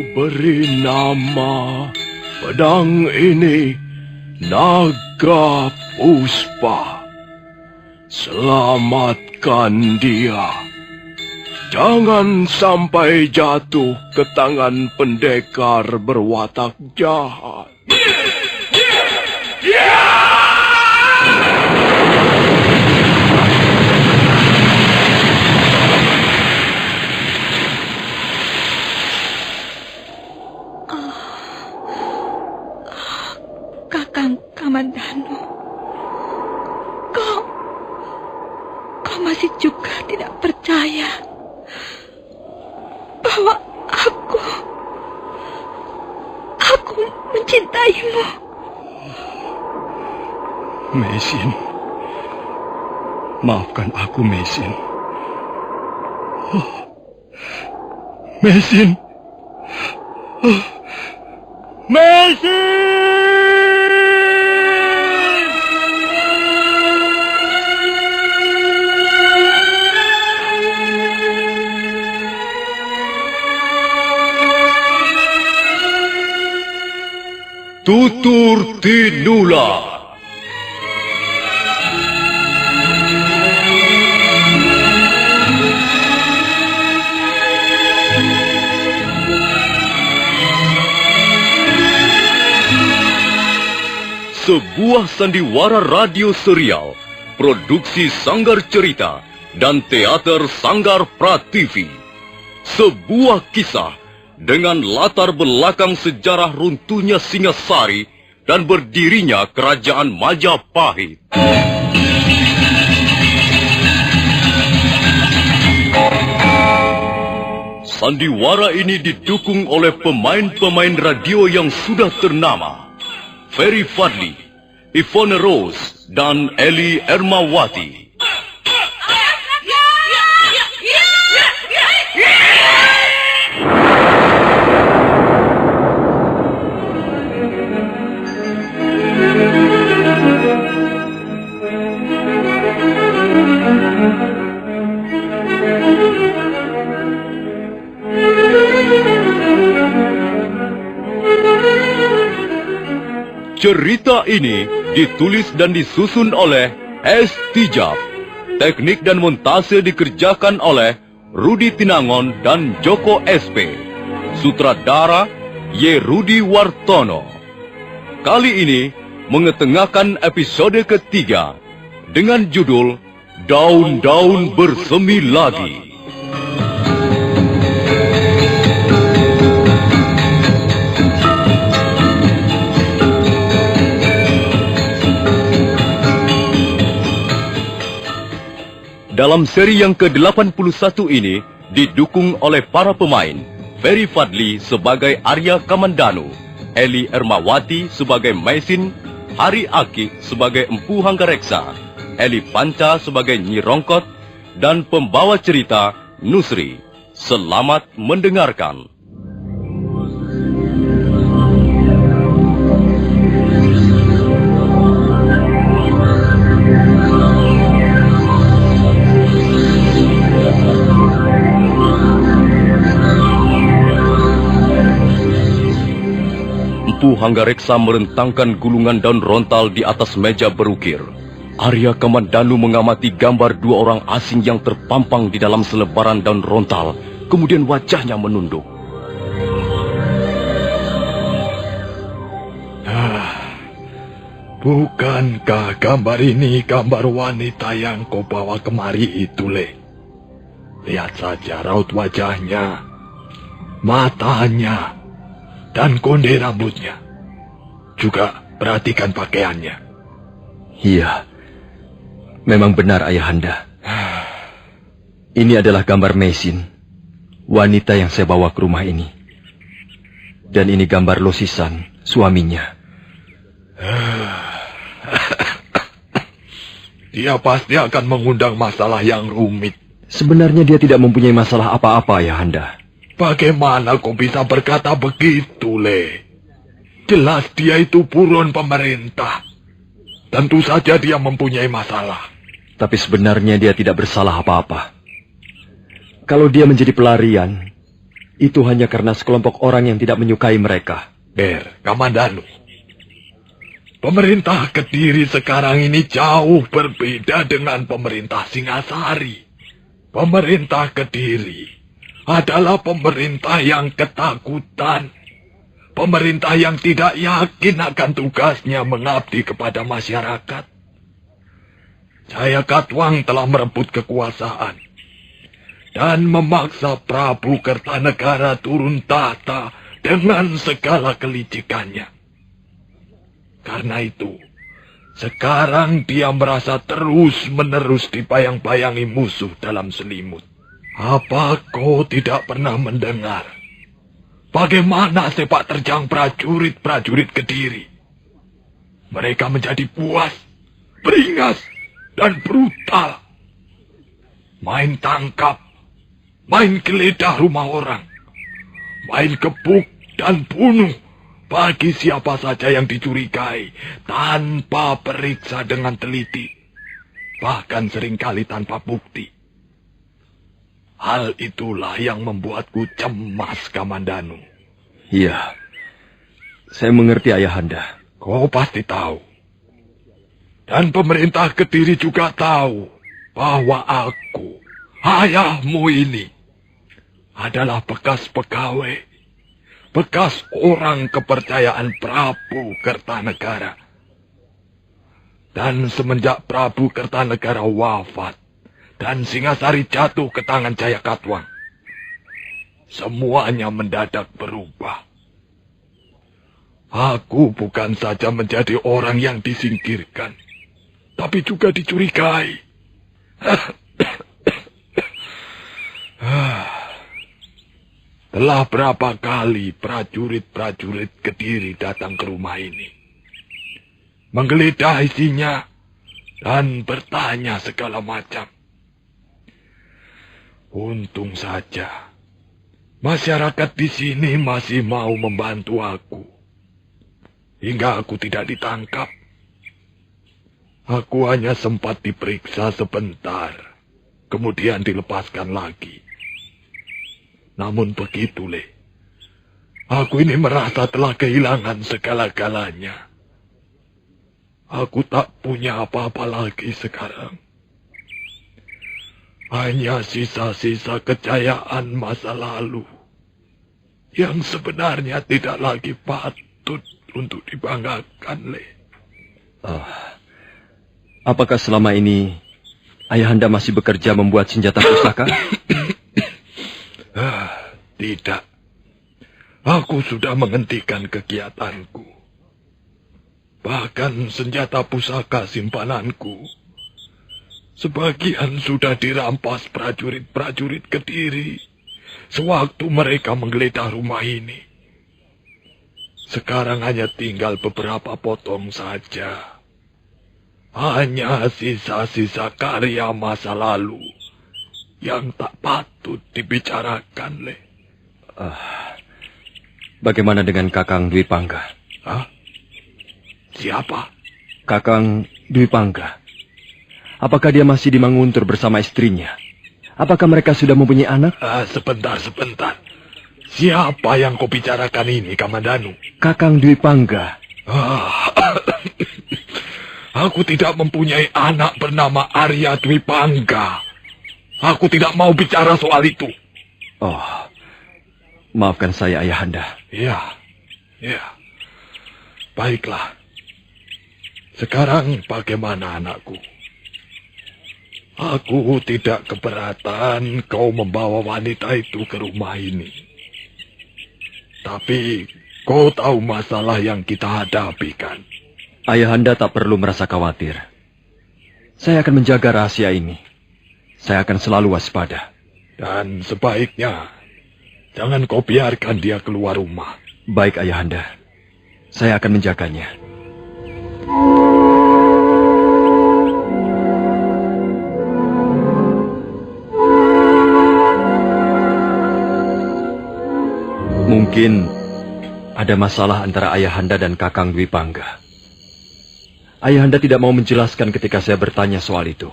Beri nama pedang ini Naga Puspa. Selamatkan dia. Jangan sampai jatuh ke tangan pendekar berwatak jahat. Kakang Kamandanu, kau masih juga tidak percaya bahwa aku mencintaimu. Mesin, maafkan aku, Mesin. Mesin. Mesin! Tutur Tinula. Sebuah sandiwara radio serial, produksi Sanggar Cerita dan Teater Sanggar Prativi. Sebuah kisah dengan latar belakang sejarah runtuhnya Singasari dan berdirinya Kerajaan Majapahit. Sandiwara ini didukung oleh pemain-pemain radio yang sudah ternama. Ferry Fadli, Yvonne Rose, dan Eli Ermawati. Cerita ini ditulis dan disusun oleh S. Tijab. Teknik dan montase dikerjakan oleh Rudi Tinangon dan Joko SP. Sutradara Y. Rudi Wartono. Kali ini mengetengahkan episode ketiga dengan judul Daun-Daun Bersemi Lagi. Dalam seri yang ke-81 ini didukung oleh para pemain Ferry Fadli sebagai Arya Kamandanu, Eli Ermawati sebagai Mesin, Hari Aki sebagai Empu Hanggareksa, Eli Panca sebagai Nyi Rongkot, dan pembawa cerita Nusri. Selamat mendengarkan. Empu Hanggareksa merentangkan gulungan daun rontal di atas meja berukir. Arya Kamandanu mengamati gambar dua orang asing yang terpampang di dalam selebaran daun rontal. Kemudian wajahnya menunduk. Bukankah gambar ini gambar wanita yang kau bawa kemari itu, Le? Lihat saja raut wajahnya, matanya, dan konde rambutnya. Juga perhatikan pakaiannya. Iya, memang benar Ayahanda. Ini adalah gambar Mesin, wanita yang saya bawa ke rumah ini. Dan ini gambar Losisan, suaminya. Dia pasti akan mengundang masalah yang rumit. Sebenarnya dia tidak mempunyai masalah apa-apa, Ayahanda. Bagaimana kau bisa berkata begitu, Le? Jelas dia itu buron pemerintah. Tentu saja dia mempunyai masalah. Tapi sebenarnya dia tidak bersalah apa-apa. Kalau dia menjadi pelarian, Itu hanya karena sekelompok orang yang tidak menyukai mereka. Kamandanu. Pemerintah Kediri sekarang ini jauh berbeda dengan pemerintah Singasari. Pemerintah Kediri adalah pemerintah yang ketakutan. Pemerintah yang tidak yakin akan tugasnya mengabdi kepada masyarakat. Jayakatwang telah merebut kekuasaan dan memaksa Prabu Kertanegara turun tahta dengan segala kelicikannya. Karena itu, sekarang dia merasa terus-menerus dipayang-payangi musuh dalam selimut. Apa kau tidak pernah mendengar bagaimana sepak terjang prajurit-prajurit Kediri? Mereka menjadi puas, beringas, dan brutal. Main tangkap, main geledah rumah orang, main gebuk dan bunuh bagi siapa saja yang dicurigai tanpa periksa dengan teliti, bahkan seringkali tanpa bukti. Hal itulah yang membuatku cemas, Kamandanu. Iya, saya mengerti Ayahanda. Kau pasti tahu. Dan pemerintah Kediri juga tahu bahwa aku, ayahmu ini, adalah bekas pegawai, bekas orang kepercayaan Prabu Kertanegara. Dan semenjak Prabu Kertanegara wafat dan Singasari jatuh ke tangan Jayakatwang, semuanya mendadak berubah. Aku bukan saja menjadi orang yang disingkirkan, tapi juga dicurigai. Telah berapa kali prajurit-prajurit Kediri datang ke rumah ini, menggeledah isinya, dan bertanya segala macam. Untung saja, masyarakat di sini masih mau membantu aku, hingga aku tidak ditangkap. Aku hanya sempat diperiksa sebentar, kemudian dilepaskan lagi. Namun begitu, Le. Aku ini merasa telah kehilangan segala-galanya. Aku tak punya apa-apa lagi sekarang. Hanya sisa-sisa kejayaan masa lalu yang sebenarnya tidak lagi patut untuk dibanggakan, Le. Apakah selama ini Ayahanda masih bekerja membuat senjata pusaka? Tidak. Aku sudah menghentikan kegiatanku. Bahkan senjata pusaka simpananku, sebagian sudah dirampas prajurit-prajurit Kediri sewaktu mereka menggeledah rumah ini. Sekarang hanya tinggal beberapa potong saja. Hanya sisa-sisa karya masa lalu yang tak patut dibicarakan, Le. Bagaimana dengan Kakang Dwi Pangga? Siapa? Kakang Dwi Pangga. Apakah dia masih di Manguntur bersama istrinya? Apakah mereka sudah mempunyai anak? Sebentar. Siapa yang kau bicarakan ini, Kamandanu? Kakang Dwi Pangga. Aku tidak mempunyai anak bernama Arya Dwi Pangga. Aku tidak mau bicara soal itu. Maafkan saya, Ayahanda. Ya. Baiklah. Sekarang bagaimana, anakku? Aku tidak keberatan kau membawa wanita itu ke rumah ini. Tapi kau tahu masalah yang kita hadapi, kan? Ayahanda tak perlu merasa khawatir. Saya akan menjaga rahasia ini. Saya akan selalu waspada. Dan sebaiknya, jangan kau biarkan dia keluar rumah. Baik, Ayahanda. Saya akan menjaganya. Mungkin ada masalah antara Ayahanda dan Kakang Dwi Pangga. Ayahanda tidak mau menjelaskan ketika saya bertanya soal itu.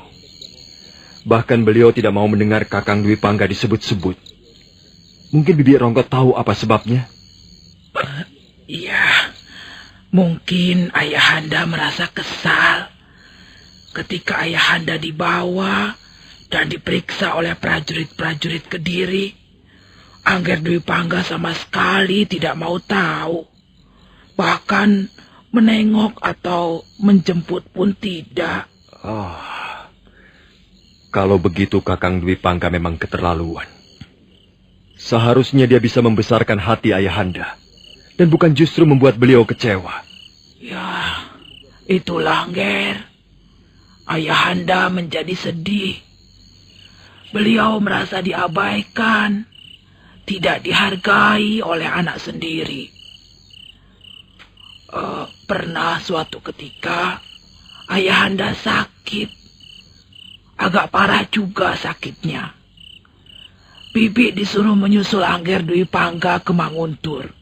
Bahkan beliau tidak mau mendengar Kakang Dwi Pangga disebut-sebut. Mungkin Bibi Rongkot tahu apa sebabnya. Iya, mungkin Ayahanda merasa kesal ketika Ayahanda dibawa dan diperiksa oleh prajurit-prajurit Kediri. Angger Dwi Pangga sama sekali tidak mau tahu. Bahkan menengok atau menjemput pun tidak. Oh, kalau begitu Kakang Dwi Pangga memang keterlaluan. Seharusnya dia bisa membesarkan hati Ayahanda, dan bukan justru membuat beliau kecewa. Ya, itulah Nger. Ayahanda menjadi sedih. Beliau merasa diabaikan, tidak dihargai oleh anak sendiri. Pernah suatu ketika Ayahanda sakit. Agak parah juga sakitnya. Bibi disuruh menyusul Angger Dwi Pangga ke Manguntur.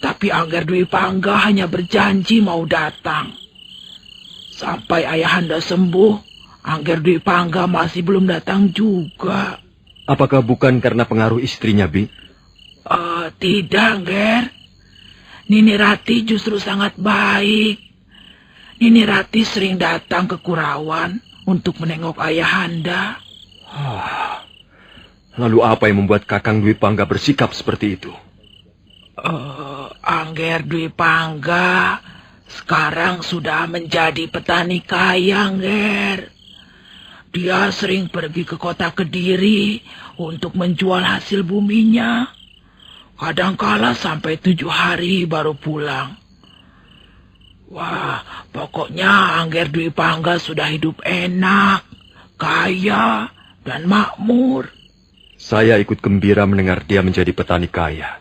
Tapi Angger Dwi Pangga hanya berjanji mau datang. Sampai Ayahanda sembuh, Angger Dwi Pangga masih belum datang juga. Apakah bukan karena pengaruh istrinya, Bi? Tidak, Nger. Nini Rati justru sangat baik. Nini Rati sering datang ke Kurawan untuk menengok Ayahanda. Lalu apa yang membuat Kakang Dwi Pangga bersikap seperti itu? Angger Dwi Pangga sekarang sudah menjadi petani kaya, Nger. Dia sering pergi ke kota Kediri untuk menjual hasil buminya. Kadangkala sampai 7 hari baru pulang. Wah, pokoknya Angger Dwi Pangga sudah hidup enak, kaya, dan makmur. Saya ikut gembira mendengar dia menjadi petani kaya.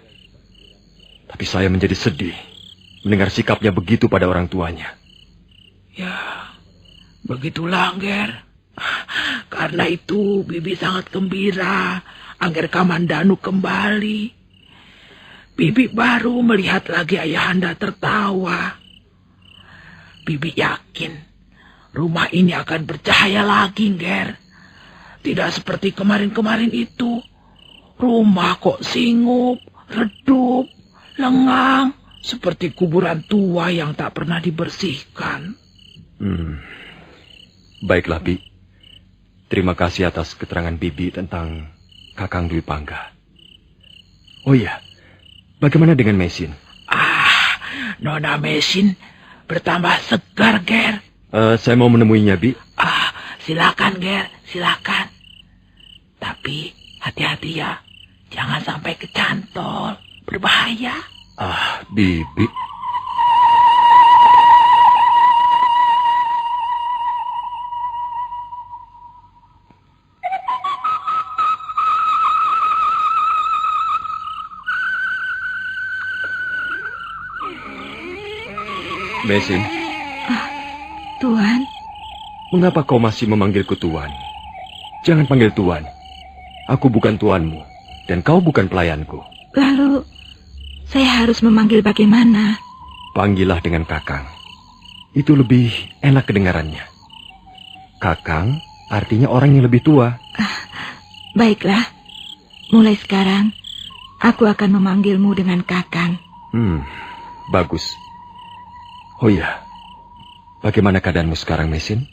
Tapi saya menjadi sedih mendengar sikapnya begitu pada orang tuanya. Ya, begitulah, Angger. Karena itu Bibi sangat gembira Angger Kamandanu kembali. Bibi baru melihat lagi Ayahanda tertawa. Bibi yakin rumah ini akan bercahaya lagi, Nger. Tidak seperti kemarin-kemarin itu. Rumah kok singup, redup, lengang, seperti kuburan tua yang tak pernah dibersihkan. Baiklah, Bi. Terima kasih atas keterangan Bibi tentang Kakang Dwi Pangga. Oh iya, bagaimana dengan Mesin? Nona Mesin bertambah segar, Ger. Saya mau menemuinya, Bi. Silakan, Ger, silakan. Tapi hati-hati ya, jangan sampai kecantol, berbahaya. Bibi. Mesin. Tuan. Mengapa kau masih memanggilku Tuan? Jangan panggil Tuan. Aku bukan tuanmu, dan kau bukan pelayanku. Lalu, saya harus memanggil bagaimana? Panggillah dengan Kakang. Itu lebih enak kedengarannya. Kakang artinya orang yang lebih tua. Baiklah, mulai sekarang, aku akan memanggilmu dengan Kakang. Bagus. Oh iya, bagaimana keadaanmu sekarang, Mesin?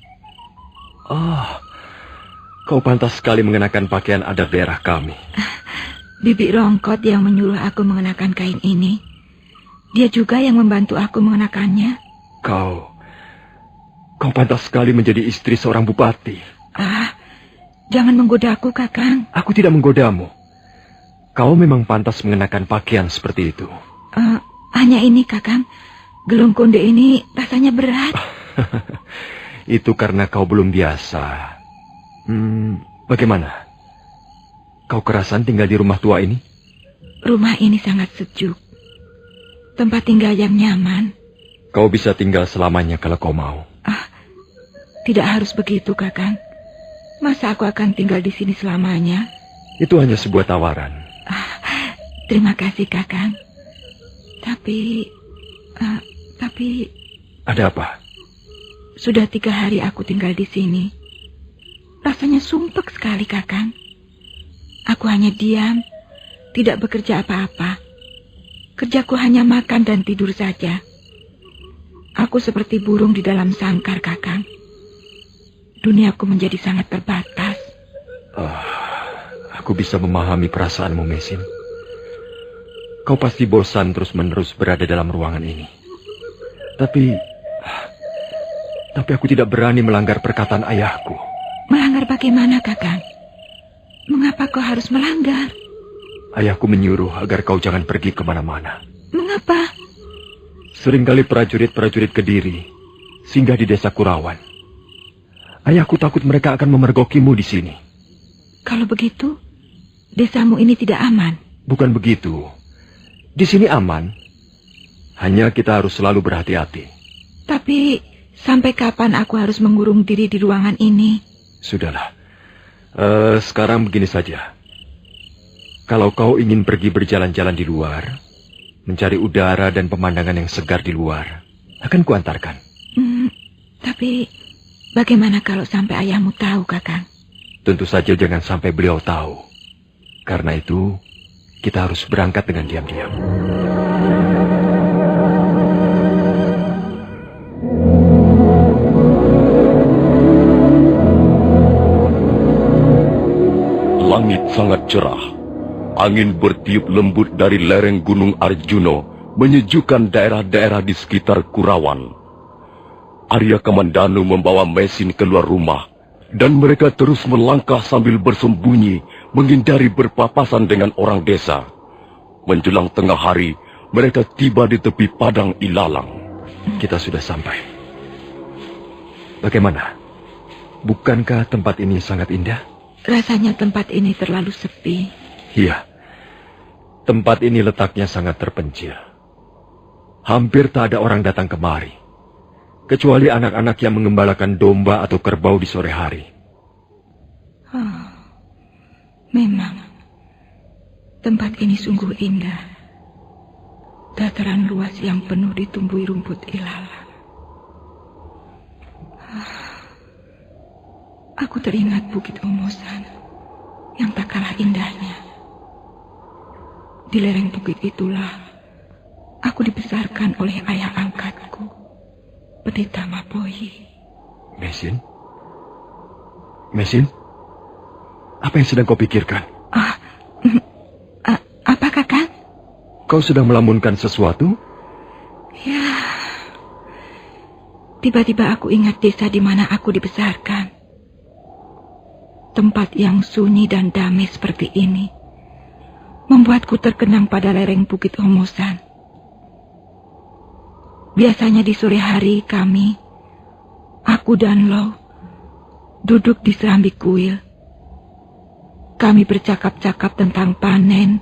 Kau pantas sekali mengenakan pakaian adat daerah kami. Bibi Rongkot yang menyuruh aku mengenakan kain ini. Dia juga yang membantu aku mengenakannya. Kau pantas sekali menjadi istri seorang bupati. Jangan menggodaku, Kakang. Aku tidak menggodamu. Kau memang pantas mengenakan pakaian seperti itu. Hanya ini, Kakang. Gelung konde ini rasanya berat. Itu karena kau belum biasa. Bagaimana? Kau kerasan tinggal di rumah tua ini? Rumah ini sangat sejuk. Tempat tinggal yang nyaman. Kau bisa tinggal selamanya kalau kau mau. Tidak harus begitu, Kakang. Masa aku akan tinggal di sini selamanya? Itu hanya sebuah tawaran. Terima kasih, Kakang. Tapi... Ada apa? Sudah 3 hari aku tinggal di sini. Rasanya sumpek sekali, Kakang. Aku hanya diam tidak bekerja apa-apa. Kerjaku hanya makan dan tidur saja. Aku seperti burung di dalam sangkar, Kakang. Duniaku menjadi sangat terbatas. Aku bisa memahami perasaanmu, Mesin. Kau pasti bosan terus-menerus berada dalam ruangan ini. Tapi aku tidak berani melanggar perkataan ayahku. Melanggar bagaimana, Kakang? Mengapa kau harus melanggar? Ayahku menyuruh agar kau jangan pergi kemana-mana. Mengapa? Seringkali prajurit-prajurit Kediri singgah di desa Kurawan. Ayahku takut mereka akan memergokimu di sini. Kalau begitu, desamu ini tidak aman. Bukan begitu. Di sini aman. Hanya kita harus selalu berhati-hati. Tapi sampai kapan aku harus mengurung diri di ruangan ini? Sudahlah. Sekarang begini saja. Kalau kau ingin pergi berjalan-jalan di luar, mencari udara dan pemandangan yang segar di luar, akan kuantarkan. Tapi bagaimana kalau sampai ayahmu tahu, Kakang? Tentu saja jangan sampai beliau tahu. Karena itu, kita harus berangkat dengan diam-diam. Langit sangat cerah. Angin bertiup lembut dari lereng Gunung Arjuno, menyejukkan daerah-daerah di sekitar Kurawan. Arya Kamandanu membawa Mesin keluar rumah, dan mereka terus melangkah sambil bersembunyi, menghindari berpapasan dengan orang desa. Menjelang tengah hari, mereka tiba di tepi padang ilalang. Kita sudah sampai. Bagaimana? Bukankah tempat ini sangat indah? Rasanya tempat ini terlalu sepi. Iya. Tempat ini letaknya sangat terpencil. Hampir tak ada orang datang kemari. Kecuali anak-anak yang mengembalakan domba atau kerbau di sore hari. Memang, tempat ini sungguh indah. Dataran luas yang penuh ditumbuhi rumput ilalang. Aku teringat Bukit Omosan yang tak kalah indahnya. Di lereng bukit itulah aku dibesarkan oleh ayah angkatku, Pendeta Mapohi. Mesin? Mesin? Apa yang sedang kau pikirkan? Apa, Kakang? Kau sedang melamunkan sesuatu? Ya. Tiba-tiba aku ingat desa di mana aku dibesarkan. Tempat yang sunyi dan damai seperti ini membuatku terkenang pada lereng Bukit Omosan. Biasanya di sore hari kami, aku dan Lo, duduk di serambi kuil. Kami bercakap-cakap tentang panen,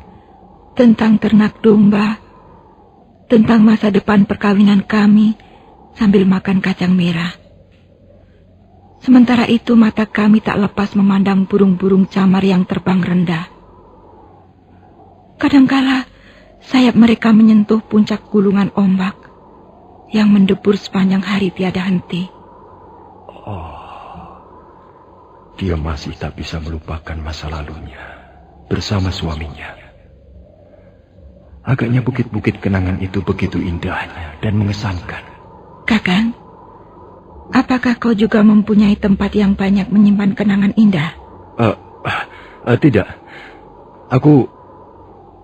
tentang ternak domba, tentang masa depan perkawinan kami, sambil makan kacang merah. Sementara itu mata kami tak lepas memandang burung-burung camar yang terbang rendah. Kadangkala sayap mereka menyentuh puncak gulungan ombak yang mendebur sepanjang hari tiada henti. Dia masih tak bisa melupakan masa lalunya bersama suaminya. Agaknya bukit-bukit kenangan itu begitu indahnya dan mengesankan. Kakang, apakah kau juga mempunyai tempat yang banyak menyimpan kenangan indah? Tidak.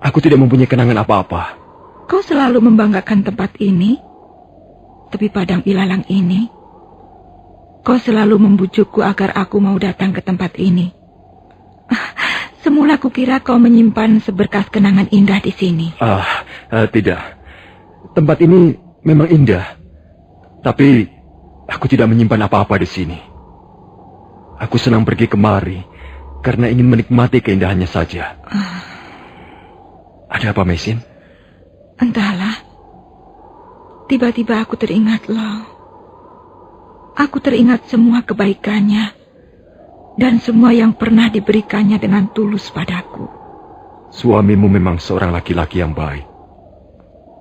Aku tidak mempunyai kenangan apa-apa. Kau selalu membanggakan tempat ini, tepi padang ilalang ini. Kau selalu membujukku agar aku mau datang ke tempat ini. Semula kukira kau menyimpan seberkas kenangan indah di sini. Tidak. Tempat ini memang indah. Tapi aku tidak menyimpan apa-apa di sini. Aku senang pergi kemari karena ingin menikmati keindahannya saja. Ada apa, Mesin? Entahlah. Tiba-tiba aku teringat Lo. Aku teringat semua kebaikannya dan semua yang pernah diberikannya dengan tulus padaku. Suamimu memang seorang laki-laki yang baik.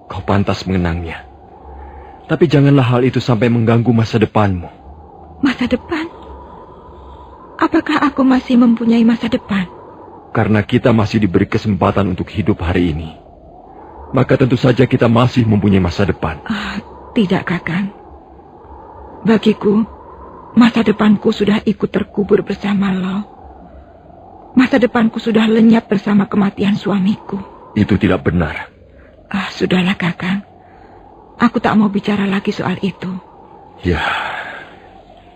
Kau pantas mengenangnya. Tapi janganlah hal itu sampai mengganggu masa depanmu. Masa depan? Apakah aku masih mempunyai masa depan? Karena kita masih diberi kesempatan untuk hidup hari ini, maka tentu saja kita masih mempunyai masa depan. Tidak, Kakang. Bagiku, masa depanku sudah ikut terkubur bersama Lo. Masa depanku sudah lenyap bersama kematian suamiku. Itu tidak benar. Sudahlah, Kakang. Aku tak mau bicara lagi soal itu. Ya,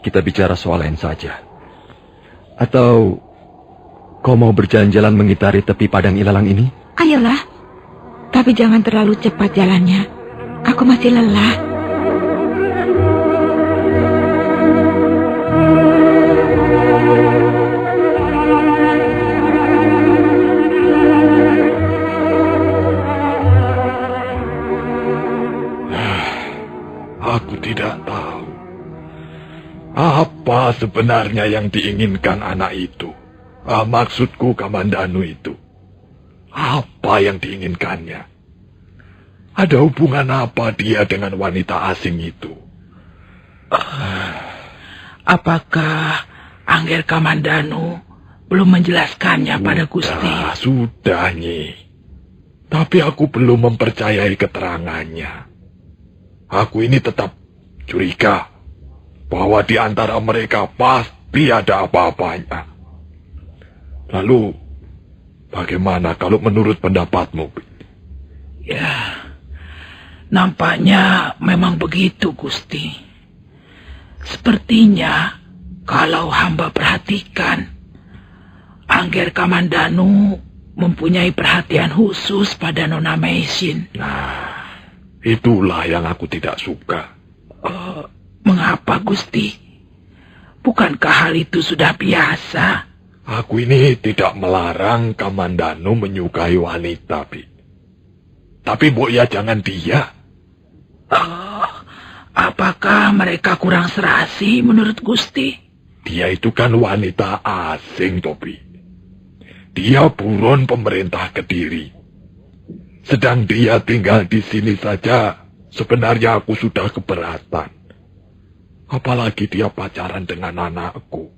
kita bicara soal lain saja. Atau kau mau berjalan-jalan mengitari tepi padang ilalang ini? Ayolah, tapi jangan terlalu cepat jalannya. Aku masih lelah. Aku tidak tahu apa sebenarnya yang diinginkan anak itu. Maksudku Kamandanu itu. Apa yang diinginkannya? Ada hubungan apa dia dengan wanita asing itu? Apakah Angger Kamandanu belum menjelaskannya pada Gusti? Sudah, Nyi. Tapi aku belum mempercayai keterangannya. Aku ini tetap curiga bahwa di antara mereka pasti ada apa-apanya. Lalu, bagaimana kalau menurut pendapatmu? Ya, nampaknya memang begitu, Gusti. Sepertinya, kalau hamba perhatikan, Angger Kamandanu mempunyai perhatian khusus pada Nona Meisin. Nah, itulah yang aku tidak suka. Mengapa, Gusti? Bukankah hal itu sudah biasa? Aku ini tidak melarang Kamandanu menyukai wanita, Bi. Tapi Mbok ya jangan dia. Apakah mereka kurang serasi menurut Gusti? Dia itu kan wanita asing, Tobi. Dia buron pemerintah Kediri. Sedang dia tinggal di sini saja, sebenarnya aku sudah keberatan. Apalagi dia pacaran dengan anakku.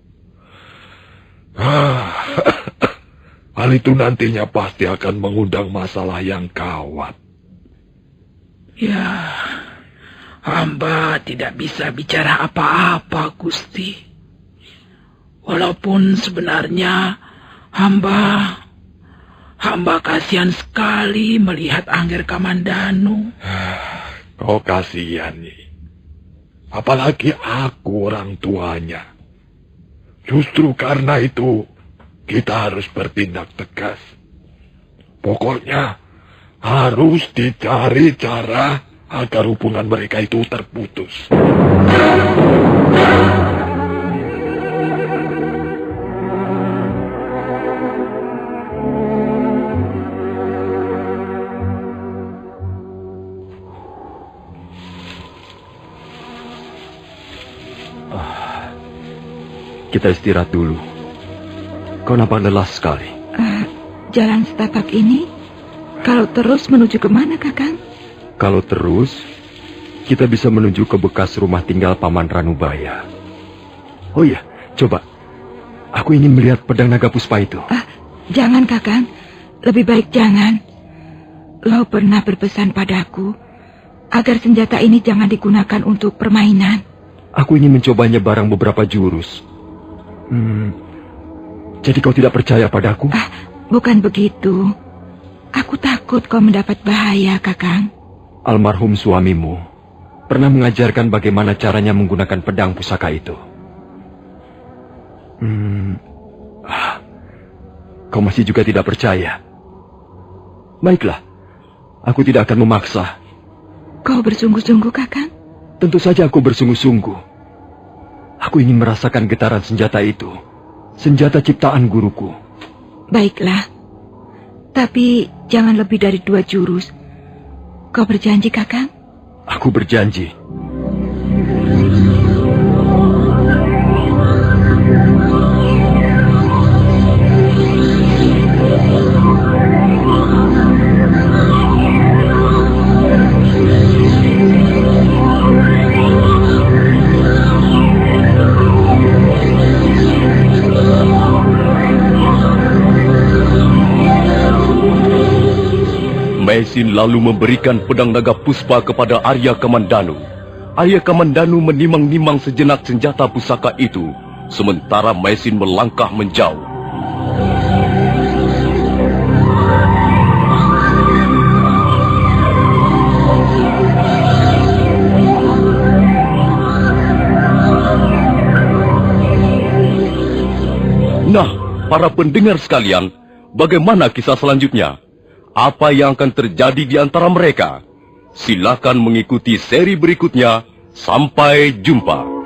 Hal itu nantinya pasti akan mengundang masalah yang gawat. Ya, hamba tidak bisa bicara apa-apa, Gusti. Walaupun sebenarnya hamba kasihan sekali melihat Angger Kamandanu. Kau kasihan, Nyi. Apalagi aku orang tuanya. Justru karena itu, kita harus bertindak tegas. Pokoknya, harus dicari cara agar hubungan mereka itu terputus. Kita istirahat dulu. Kau nampak lelah sekali. Jalan setapak ini, kalau terus menuju kemana, Kakang? Kalau terus, kita bisa menuju ke bekas rumah tinggal Paman Ranubaya. Oh iya, coba. Aku ingin melihat pedang naga puspa itu. Jangan, Kakang. Lebih baik jangan. Lo pernah berpesan padaku agar senjata ini jangan digunakan untuk permainan. Aku ingin mencobanya barang beberapa jurus. Jadi kau tidak percaya padaku? Bukan begitu. Aku takut kau mendapat bahaya, Kakang. Almarhum suamimu pernah mengajarkan bagaimana caranya menggunakan pedang pusaka itu. Kau masih juga tidak percaya? Baiklah, aku tidak akan memaksa. Kau bersungguh-sungguh, Kakang? Tentu saja aku bersungguh-sungguh. Aku ingin merasakan getaran senjata itu. Senjata ciptaan guruku. Baiklah. Tapi jangan lebih dari 2 jurus. Kau berjanji, Kakang? Aku berjanji. Maisin lalu memberikan pedang naga puspa kepada Arya Kamandanu. Arya Kamandanu menimang-nimang sejenak senjata pusaka itu, sementara Maisin melangkah menjauh. Nah, para pendengar sekalian, bagaimana kisah selanjutnya? Apa yang akan terjadi di antara mereka? Silakan mengikuti seri berikutnya. Sampai jumpa.